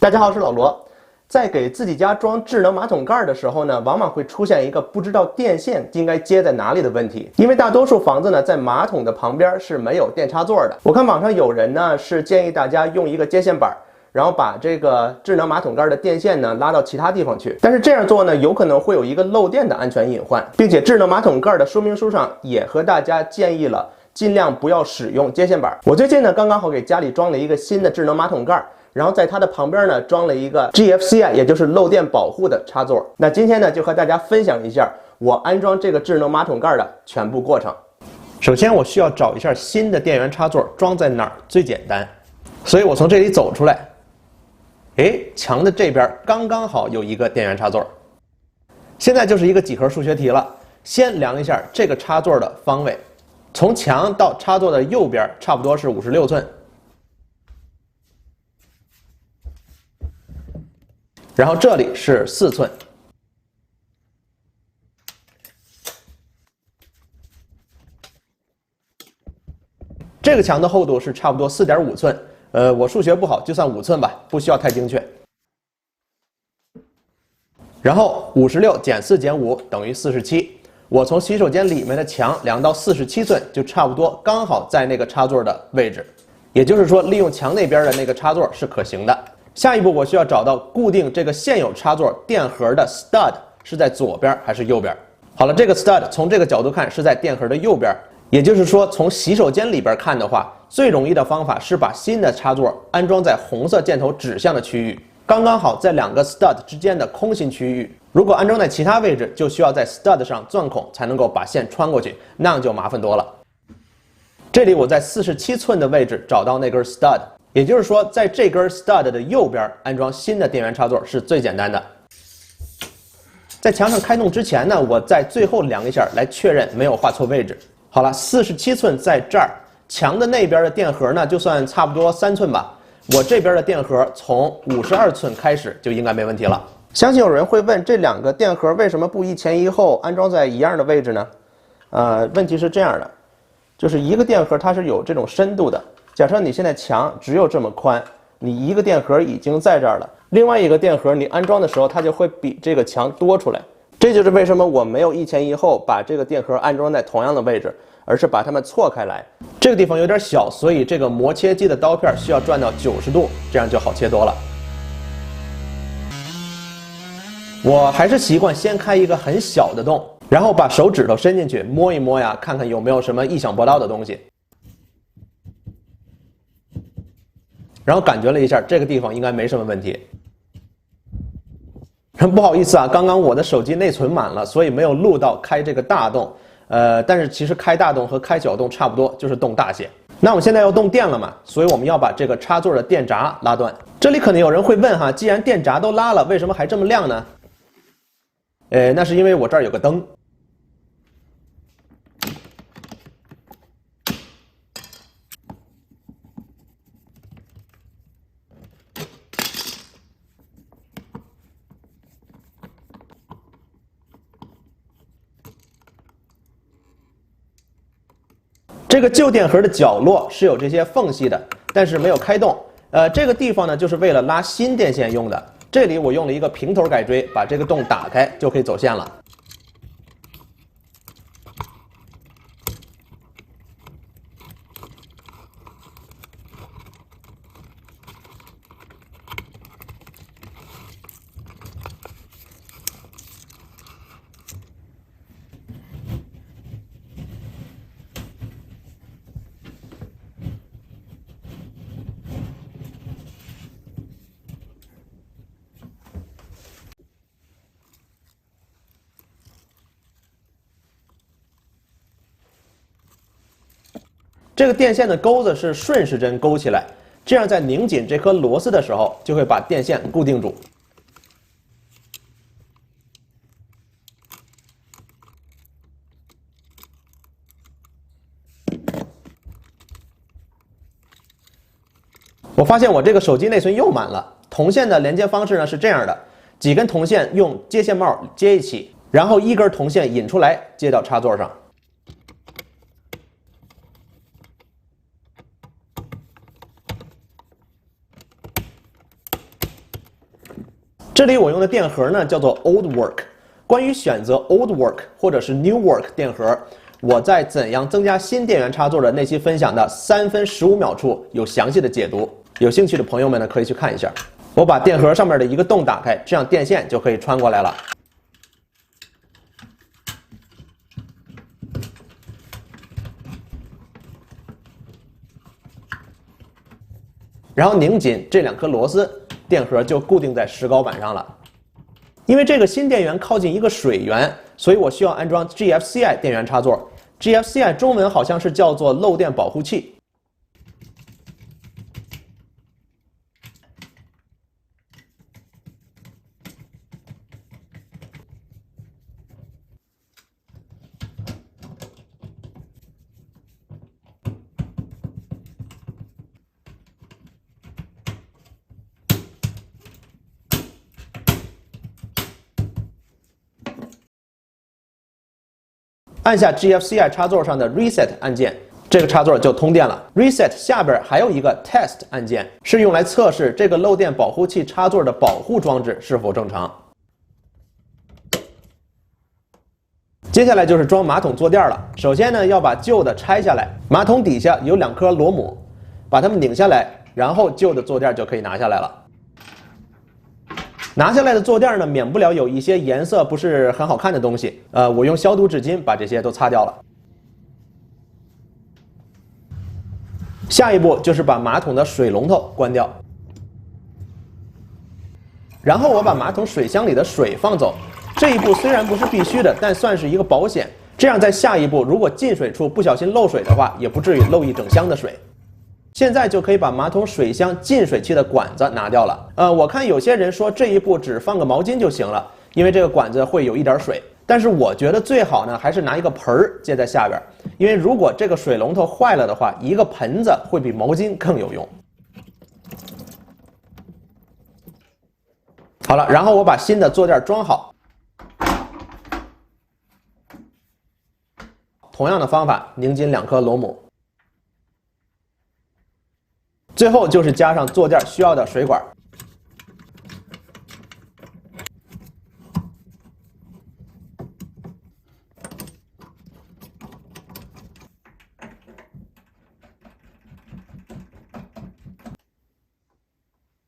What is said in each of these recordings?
大家好，我是老罗。在给自己家装智能马桶盖的时候呢，往往会出现一个不知道电线应该接在哪里的问题。因为大多数房子呢，在马桶的旁边是没有电插座的。我看网上有人呢是建议大家用一个接线板，然后把这个智能马桶盖的电线呢拉到其他地方去。但是这样做呢，有可能会有一个漏电的安全隐患，并且智能马桶盖的说明书上也和大家建议了，尽量不要使用接线板。我最近呢，刚刚好给家里装了一个新的智能马桶盖。然后在它的旁边呢装了一个 GFC 也就是漏电保护的插座。那今天呢就和大家分享一下我安装这个智能马桶盖的全部过程。首先我需要找一下新的电源插座装在哪儿最简单，所以我从这里走出来，墙的这边刚刚好有一个电源插座。现在就是一个几何数学题了，先量一下这个插座的方位，从墙到插座的右边差不多是56寸。然后这里是4寸，这个墙的厚度是差不多4.5寸，我数学不好，就算5寸吧，不需要太精确。然后56减4减5等于47，我从洗手间里面的墙量到47寸，就差不多刚好在那个插座的位置，也就是说，利用墙那边的那个插座是可行的。下一步我需要找到固定这个现有插座电荷的 stud 是在左边还是右边。好了，这个 stud 从这个角度看是在电荷的右边，也就是说从洗手间里边看的话，最容易的方法是把新的插座安装在红色箭头指向的区域，刚刚好在2个 stud 之间的空心区域。如果安装在其他位置，就需要在 stud 上钻孔才能够把线穿过去，那样就麻烦多了。这里我在47寸的位置找到那根 stud。也就是说，在这根 stud 的右边安装新的电源插座是最简单的。在墙上开洞之前呢，我在最后量一下来确认没有画错位置。好了，47寸在这儿，墙的那边的电荷呢，就算差不多3寸吧。我这边的电荷从52寸开始就应该没问题了。相信有人会问，这2个电荷为什么不一前一后安装在一样的位置呢？问题是这样的，就是一个电荷它是有这种深度的。假设你现在墙只有这么宽，你一个电荷已经在这儿了，另外一个电荷你安装的时候，它就会比这个墙多出来。这就是为什么我没有一前一后把这个电荷安装在同样的位置，而是把它们错开来。这个地方有点小，所以这个磨切机的刀片需要转到90度，这样就好切多了。我还是习惯先开一个很小的洞，然后把手指头伸进去摸一摸呀，看看有没有什么意想不到的东西。然后感觉了一下，这个地方应该没什么问题。不好意思啊，刚刚我的手机内存满了，所以没有录到开这个大洞。但是其实开大洞和开小洞差不多，就是洞大些。那我们现在要动电了嘛，所以我们要把这个插座的电闸拉断。这里可能有人会问哈，既然电闸都拉了，为什么还这么亮呢？那是因为我这儿有个灯。这个旧电荷的角落是有这些缝隙的，但是没有开洞。这个地方呢，就是为了拉新电线用的。这里我用了一个平头改锥，把这个洞打开就可以走线了。这个电线的钩子是顺时针勾起来，这样在拧紧这颗螺丝的时候，就会把电线固定住。我发现我这个手机内存又满了。铜线的连接方式呢是这样的：几根铜线用接线帽接一起，然后一根铜线引出来接到插座上。这里我用的电盒呢叫做 Old Work。关于选择 Old Work 或者是 New Work 电盒，我在怎样增加新电源插座的那期分享的3分15秒处有详细的解读，有兴趣的朋友们呢可以去看一下。我把电盒上面的一个洞打开，这样电线就可以穿过来了。然后拧紧这2颗螺丝，电盒就固定在石膏板上了。因为这个新电源靠近一个水源，所以我需要安装 GFCI 电源插座。GFCI 中文好像是叫做漏电保护器。按下 GFCI 插座上的 Reset 按键，这个插座就通电了。Reset 下边还有一个 Test 按键，是用来测试这个漏电保护器插座的保护装置是否正常。接下来就是装马桶坐垫了。首先呢，要把旧的拆下来，马桶底下有2颗螺母，把它们拧下来，然后旧的坐垫就可以拿下来了。拿下来的坐垫呢，免不了有一些颜色不是很好看的东西，我用消毒纸巾把这些都擦掉了。下一步就是把马桶的水龙头关掉，然后我把马桶水箱里的水放走。这一步虽然不是必须的，但算是一个保险。这样在下一步如果进水处不小心漏水的话，也不至于漏一整箱的水。现在就可以把马桶水箱进水器的管子拿掉了。我看有些人说这一步只放个毛巾就行了，因为这个管子会有一点水。但是我觉得最好呢，还是拿一个盆儿接在下边，因为如果这个水龙头坏了的话，一个盆子会比毛巾更有用。好了，然后我把新的坐垫装好。同样的方法，拧紧2颗螺母。最后就是加上坐垫需要的水管，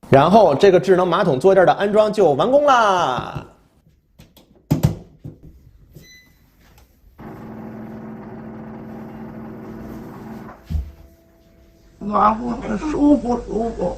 然后这个智能马桶坐垫的安装就完工啦。暖和，舒服舒服。